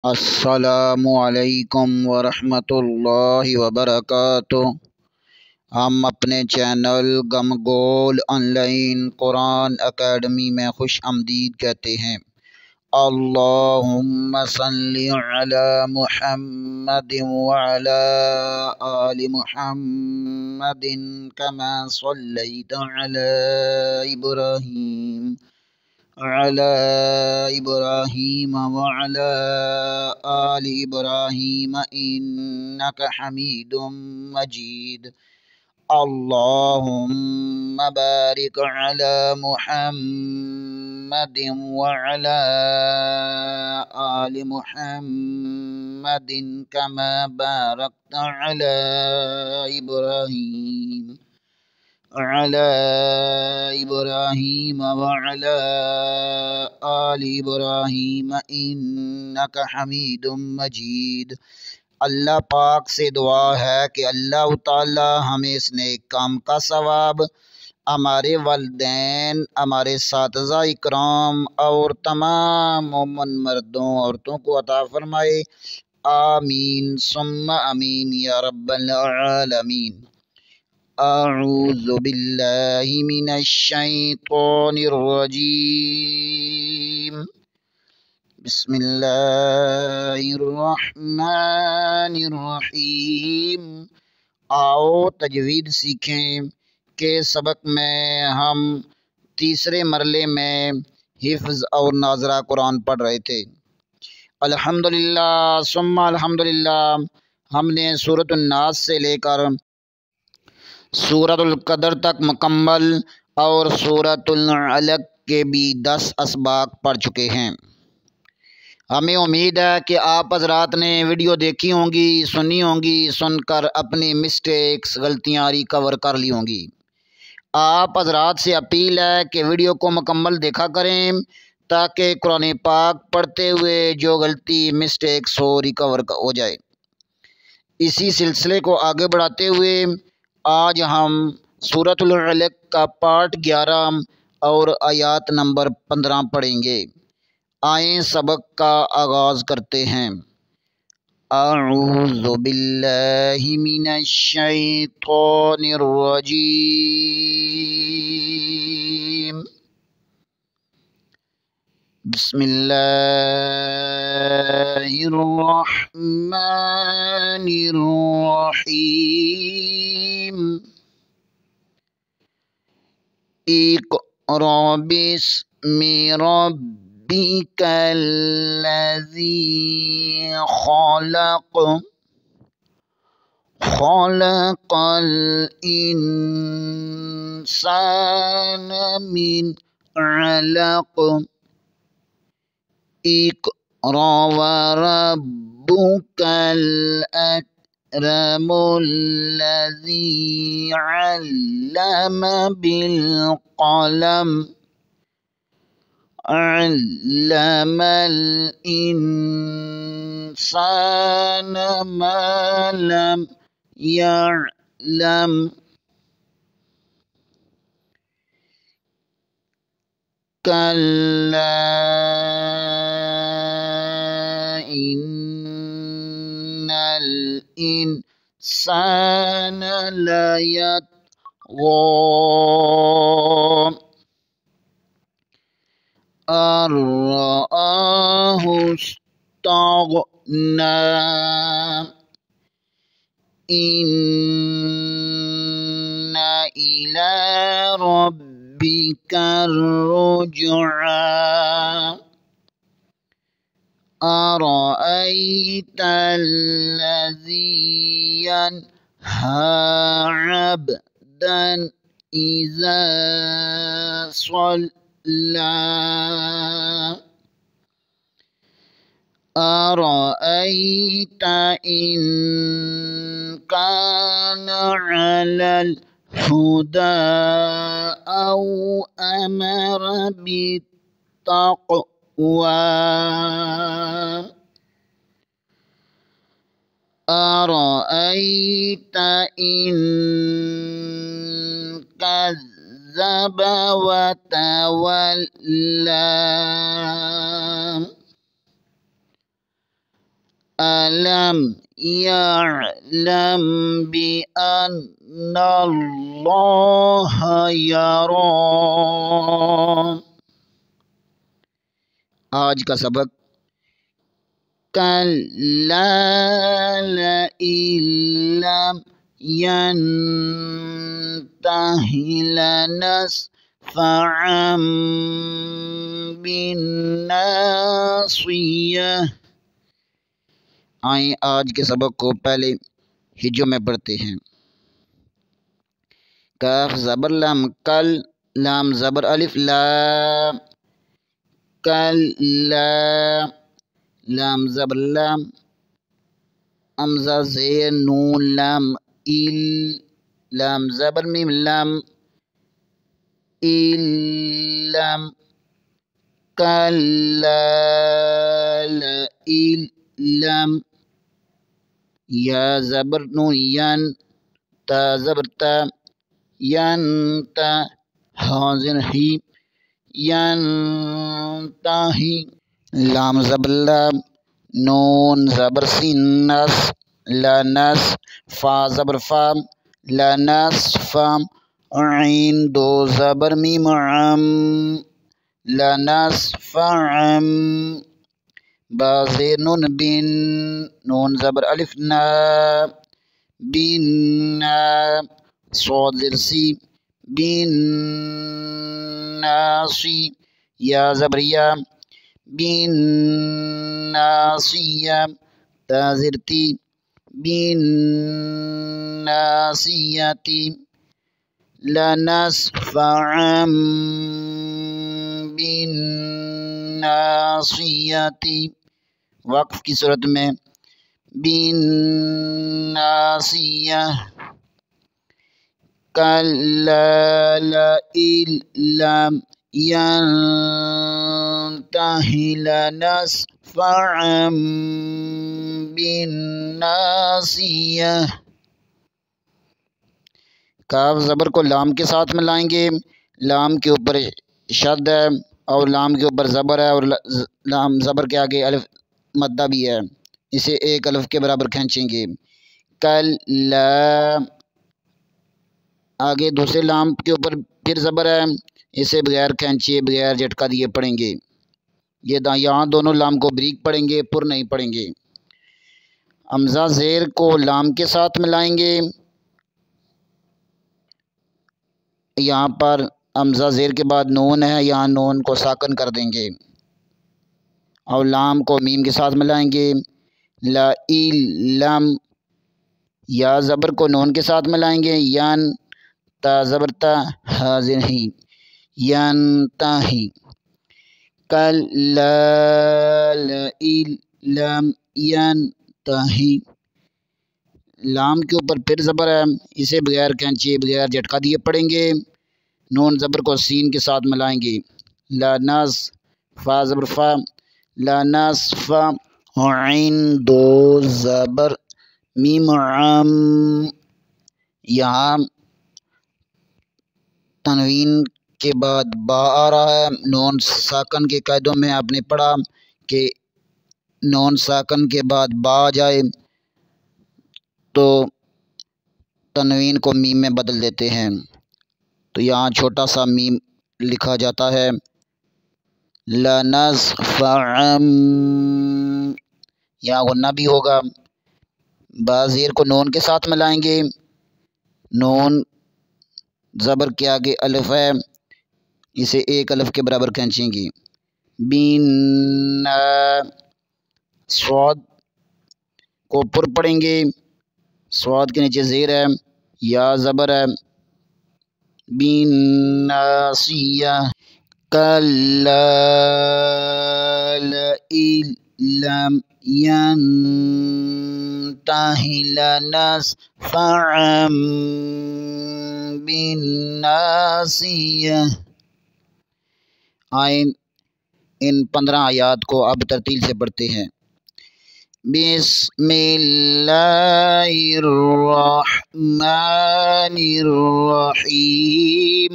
السلام علیکم ورحمۃ اللہ وبرکاتہ۔ ہم اپنے چینل گم گول آن لائن قرآن اکیڈمی میں خوش آمدید کہتے ہیں۔ اللہم صلی علی محمد وعلی آل محمد کما صلیت علی ابراہیم وعلى آل إبراهيم إنك حميد مجيد۔ اللهم بارك على محمد وعلى آل محمد كما باركت على إبراهيم وعلى آل إبراهيم إنك حميد مجيد۔ اللہ پاک سے دعا ہے کہ اللہ تعالی ہمیں اس نیک کام کا ثواب ہمارے والدین، ہمارے اساتذہ اکرام اور تمام مومن مردوں عورتوں کو عطا فرمائے۔ آمین ثم آمین یا رب العالمین۔ اعوذ باللہ من الشیطان الرجیم، بسم اللہ الرحمن الرحیم۔ آؤ تجوید سیکھیں کہ سبق میں ہم تیسرے مرحلے میں حفظ اور ناظرہ قرآن پڑھ رہے تھے۔ الحمدللہ ثم الحمدللہ، ہم نے سورۃ الناس سے لے کر سورۃ القدر تک مکمل اور سورۃ العلق کے بھی 10 اسباق پڑھ چکے ہیں۔ ہمیں امید ہے کہ آپ حضرات نے ویڈیو دیکھی ہوں گی، سنی ہوں گی، سن کر اپنی مسٹیکس، غلطیاں ریکور کر لی ہوں گی۔ آپ حضرات سے اپیل ہے کہ ویڈیو کو مکمل دیکھا کریں تاکہ قرآن پاک پڑھتے ہوئے جو غلطی مسٹیکس ہو ریکور ہو جائے۔ اسی سلسلے کو آگے بڑھاتے ہوئے آج ہم سورۃ العلق کا پارٹ 11 اور آیات نمبر 15 پڑھیں گے۔ آئیں سبق کا آغاز کرتے ہیں۔ اعوذ باللہ من الشیطان الرجیم، بسم اللہ الرحمن الرحیم۔ اقرأ باسم ربک الذی خلق، خلق الانسان من علق، اقرأ وربک الأکرم الذی علم بالقلم، علم الإنسان ما لم يعلم، كلا إن الإنسان ليطغى أن رآه استغنى، إن إلى ربك الرجعى، أرأيت الذي ينهى عبدا إذا صلى، أرأيت إن كان على الهدى أو أمر بالتقوى، أرأيت إن كذب وتولى، ألم يعلم بأن الله يرى۔ آج کا سبق كلا لئن لم ينته لنسفعا بالناصية۔ آئیں آج کے سبق کو پہلے ہجوں میں پڑھتے ہیں۔ کاف زبر لام کل، لام زبر الف لا، کل لا، لام زبر لام، امزہ زیر نون لام ال، لام زبر میم لام، لام کلا لئن لم، یا زبر نون ین، تا زبر تا، ینتا حاضر ہی، ینتہی، لام زبر لام، نون زبر سین نس، لنس، فا زبر فام، لنس فام، عین دو زبر میم عم، لنس فعم، با زیر نون بن، نون زبر الف نا، بن نا، صاد زیر سی، بن ناصی، یا زبر یا، بن ناصیہ، تا زیر تی، بن ناصیتی، لنسفعا بالناصیتی، وقف کی صورت میں بالناصیہ، کلا لئن لم ينته لنسفعا بالناصیہ۔ کاف زبر کو لام کے ساتھ ملائیں گے، لام کے اوپر شد ہے اور لام کے اوپر زبر ہے اور لام زبر کے آگے الف مدہ بھی ہے، اسے ایک الف کے برابر کھینچیں گے۔ کلا، آگے دوسرے لام کے اوپر پھر زبر ہے، اسے بغیر کھینچے بغیر جھٹکا دیے پڑھیں گے۔ یہ یہاں دونوں لام کو بریک پڑھیں گے، پر نہیں پڑھیں گے۔ حمزہ زیر کو لام کے ساتھ ملائیں گے، یہاں پر حمزہ زیر کے بعد نون ہے، یہاں نون کو ساکن کر دیں گے اور لام کو میم کے ساتھ ملائیں گے۔ لئن لم، یا زبر کو نون کے ساتھ ملائیں گے، ین، تا زبر تا، حاضر ہی، ینتہی، کلا لئن لم ینتہی، لام کے اوپر پھر زبر ہے، اسے بغیر کھینچے بغیر جھٹکا دیے پڑھیں گے۔ نون زبر کو سین کے ساتھ ملائیں گے، لنس، فا زبر فا، لنسفا، عین دو زبر میم عم، یہاں تنوین کے بعد با آ رہا ہے۔ نون ساکن کے قاعدوں میں آپ نے پڑھا کہ نون ساکن کے بعد با آ جائے تو تنوین کو میم میں بدل دیتے ہیں، تو یہاں چھوٹا سا میم لکھا جاتا ہے، لنسفعا، یہاں غنہ بھی ہوگا۔ با زیر کو نون کے ساتھ ملائیں گے، نون زبر کے آگے الف ہے، اسے ایک الف کے برابر کھینچیں گے۔ بن، صاد کو پر پڑھیں گے، صاد کے نیچے زیر ہے، یا زبر ہے، بن ناصیہ، کلا لئن لم ینتہ لنسفعا بالناصیہ۔ آئیں ان 15 آیات کو اب ترتیل سے پڑھتے ہیں۔ بسم اللہ الرحمن الرحیم،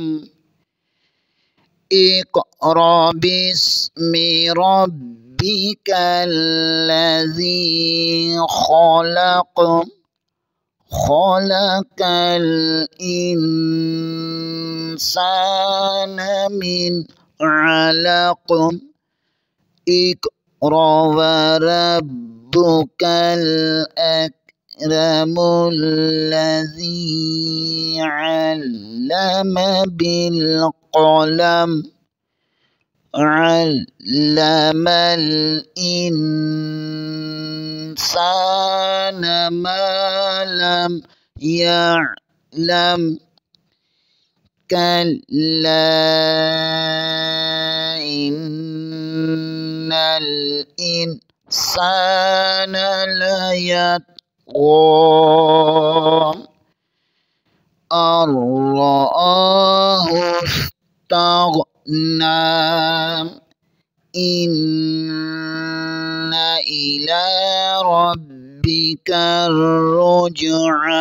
اقرأ باسم ربک الذی خلق الإنسان من علق اقرأ وربك الأكرم الذي علم بالقلم علم الإنسان ما لم يعلم كلا إن الإنسان ليطغى أن رآه استغنى إن إلى ربك الرجعى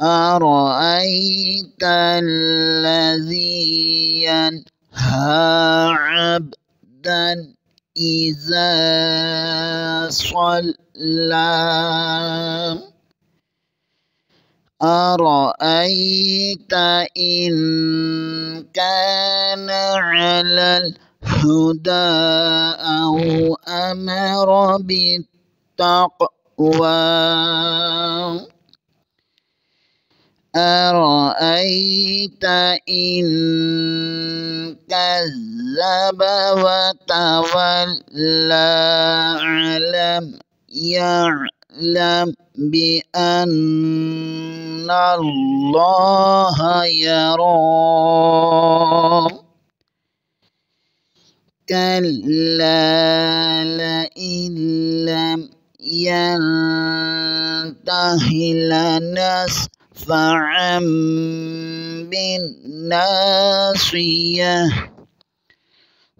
أرأيت الذي ينهى عبدا إذا صلى أرأيت إن كان على الهدى أو أمر بالتقوى أرأيت إن كذب وتولى يعلم بأن الله يرى كلا لئن لم ينته لنسفعا بالناصية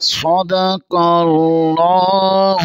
صدق الله